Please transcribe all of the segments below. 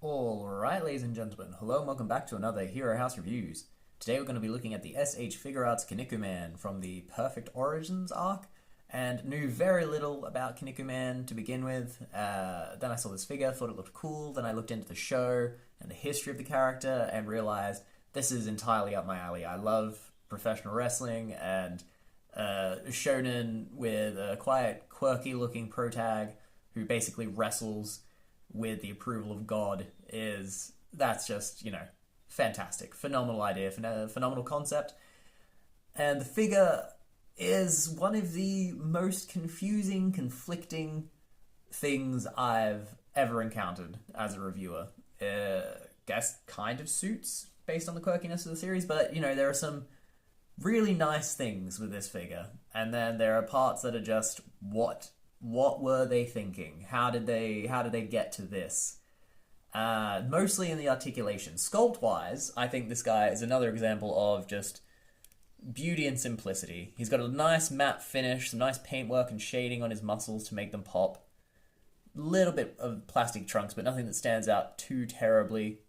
Alright, ladies and gentlemen, hello and welcome back to another Hero House Reviews. Today we're going to be looking at the S.H Figuarts Kinnikuman from the Perfect Origins arc, and knew very little about Kinnikuman to begin with. Then I saw this figure, thought it looked cool, then I looked into the show and the history of the character and realized this is entirely up my alley. I love professional wrestling, and shonen with a quite quirky looking protag who basically wrestles with the approval of God that's just, fantastic. Phenomenal idea, phenomenal concept. And the figure is one of the most confusing, conflicting things I've ever encountered as a reviewer. Guess kind of suits based on the quirkiness of the series, but, there are some really nice things with this figure. And then there are parts that are just, what were they thinking? How did they get to this? Mostly in the articulation. Sculpt-wise, I think this guy is another example of just beauty and simplicity. He's got a nice matte finish, some nice paintwork and shading on his muscles to make them pop. Little bit of plastic trunks, but nothing that stands out too terribly.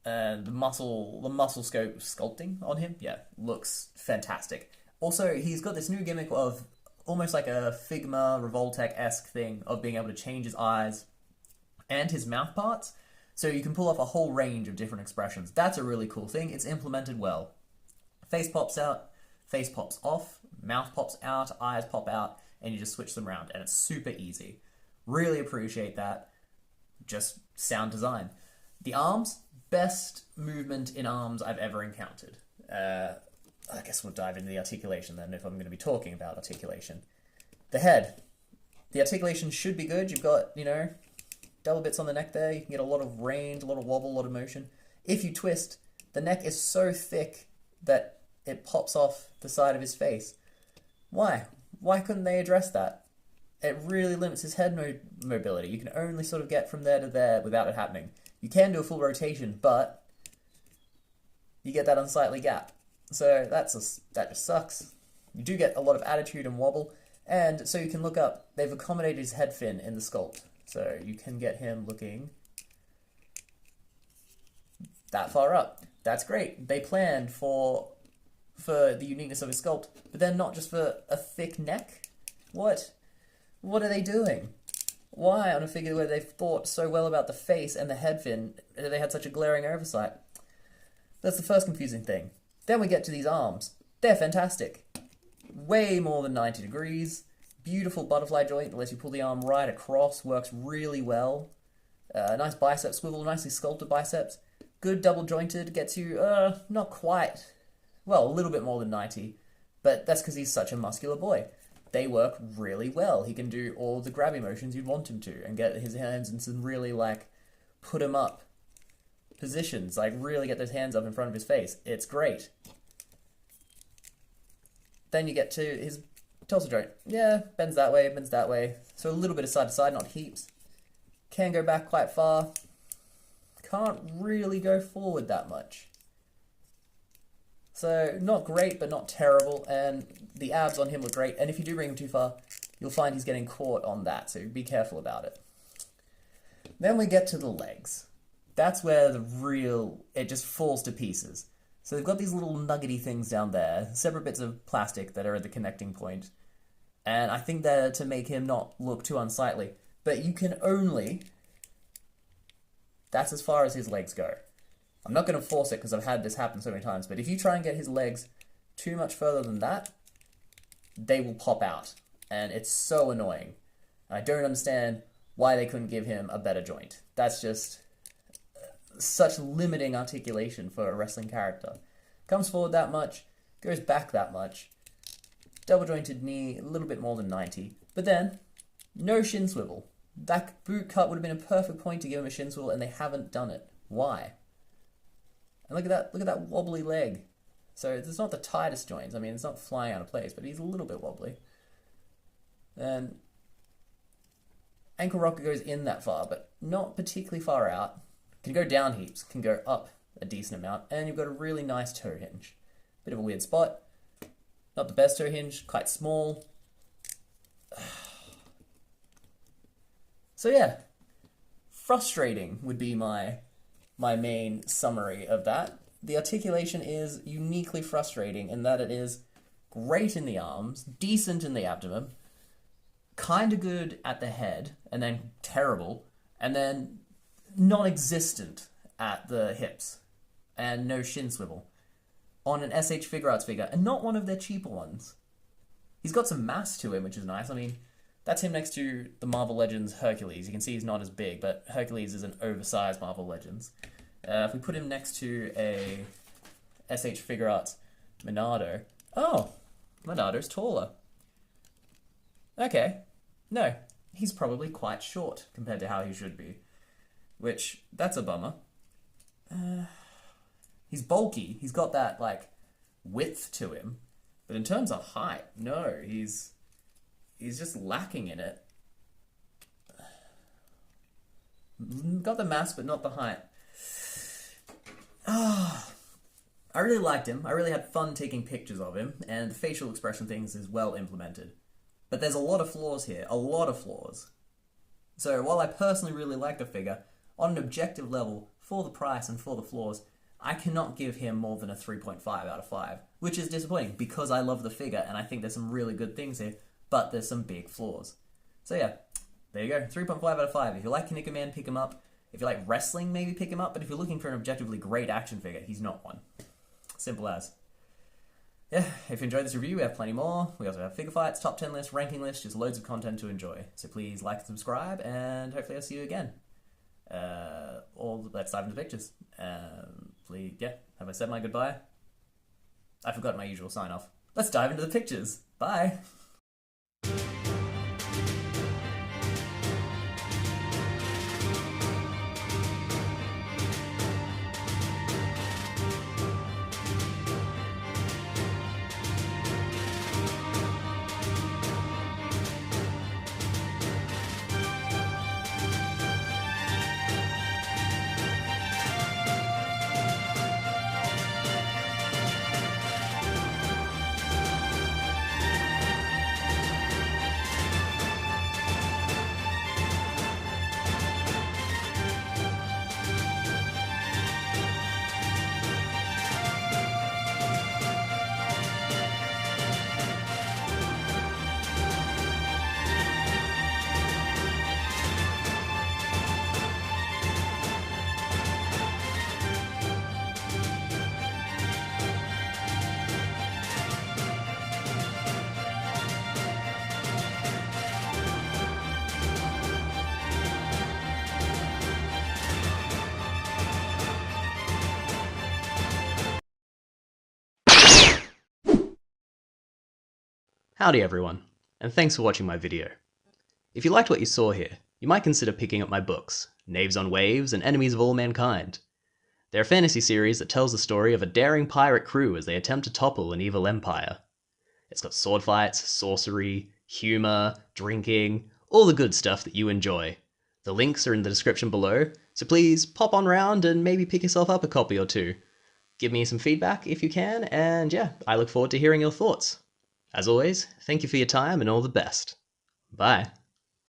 And the muscle scope sculpting on him, looks fantastic. Also, he's got this new gimmick of almost like a Figma Revoltech-esque thing of being able to change his eyes and his mouth parts, so you can pull off a whole range of different expressions. That's a really cool thing. It's implemented well. Face pops out, face pops off, mouth pops out, eyes pop out, and you just switch them around, and it's super easy. Really appreciate that. Just sound design. The arms, best movement in arms I've ever encountered. I guess we'll dive into the articulation then, if I'm going to be talking about articulation. The head. The articulation should be good. You've got, double bits on the neck there. You can get a lot of range, a lot of wobble, a lot of motion. If you twist, the neck is so thick that it pops off the side of his face. Why? Why couldn't they address that? It really limits his head mobility. You can only sort of get from there to there without it happening. You can do a full rotation, but you get that unsightly gap. So that just sucks. You do get a lot of attitude and wobble, and so you can look up, they've accommodated his head fin in the sculpt. So you can get him looking that far up. That's great. They planned for the uniqueness of his sculpt, but then not just for a thick neck? What are they doing? Why, on a figure where they've thought so well about the face and the head fin, they had such a glaring oversight? That's the first confusing thing. Then we get to these arms. They're fantastic. Way more than 90 degrees. Beautiful butterfly joint that lets you pull the arm right across. Works really well. Nice bicep swivel, nicely sculpted biceps. Good double jointed, gets you, not quite, well, a little bit more than 90. But that's because he's such a muscular boy. They work really well. He can do all the grabby motions you'd want him to and get his hands in some really, put him up positions, really get those hands up in front of his face. It's great. Then you get to his torso joint. Yeah, bends that way. So a little bit of side to side, not heaps. Can go back quite far. Can't really go forward that much. So not great, but not terrible. And the abs on him look great. And if you do bring him too far, you'll find he's getting caught on that. So be careful about it. Then we get to the legs. That's where it just falls to pieces. So they've got these little nuggety things down there, separate bits of plastic that are at the connecting point. And I think they're to make him not look too unsightly. But you can only... That's as far as his legs go. I'm not going to force it because I've had this happen so many times, but if you try and get his legs too much further than that, they will pop out. And it's so annoying. I don't understand why they couldn't give him a better joint. That's just such limiting articulation for a wrestling character. Comes forward that much, goes back that much. Double jointed knee, a little bit more than 90. But then, no shin swivel. That boot cut would have been a perfect point to give him a shin swivel, and they haven't done it. Why? And look at that wobbly leg. So it's not the tightest joints. I mean, it's not flying out of place, but he's a little bit wobbly. And ankle rocker goes in that far, but not particularly far out. Can go down heaps, can go up a decent amount, and you've got a really nice toe hinge. Bit of a weird spot. Not the best toe hinge, quite small. So yeah, frustrating would be my main summary of that. The articulation is uniquely frustrating in that it is great in the arms, decent in the abdomen, kind of good at the head, and then terrible, and then non-existent at the hips, and no shin swivel. On an S.H Figuarts figure, and not one of their cheaper ones. He's got some mass to him, which is nice. I mean, that's him next to the Marvel Legends Hercules. You can see he's not as big, but Hercules is an oversized Marvel Legends. If we put him next to a S.H Figuarts Monado, oh, Monado's taller. Okay, no, he's probably quite short compared to how he should be, which, that's a bummer. He's bulky, he's got that, like, width to him, but in terms of height, no, he's just lacking in it. Got the mass, but not the height. I really liked him. I really had fun taking pictures of him, and the facial expression things is well implemented. But there's a lot of flaws here, a lot of flaws. So while I personally really like the figure, on an objective level, for the price and for the flaws, I cannot give him more than a 3.5 out of 5, which is disappointing because I love the figure and I think there's some really good things here, but there's some big flaws. So yeah, there you go, 3.5 out of 5. If you like Kinnikuman, pick him up. If you like wrestling, maybe pick him up, but if you're looking for an objectively great action figure, he's not one. Simple as. Yeah, if you enjoyed this review, we have plenty more. We also have figure fights, top 10 list, ranking list, just loads of content to enjoy. So please like and subscribe, and hopefully I'll see you again. Let's dive into the pictures. Please, yeah, have I said my goodbye? I forgot my usual sign off. Let's dive into the pictures. Bye! Howdy everyone, and thanks for watching my video. If you liked what you saw here, you might consider picking up my books, Knaves on Waves and Enemies of All Mankind. They're a fantasy series that tells the story of a daring pirate crew as they attempt to topple an evil empire. It's got sword fights, sorcery, humour, drinking, all the good stuff that you enjoy. The links are in the description below, so please pop on round and maybe pick yourself up a copy or two. Give me some feedback if you can, and yeah, I look forward to hearing your thoughts. As always, thank you for your time and all the best. Bye.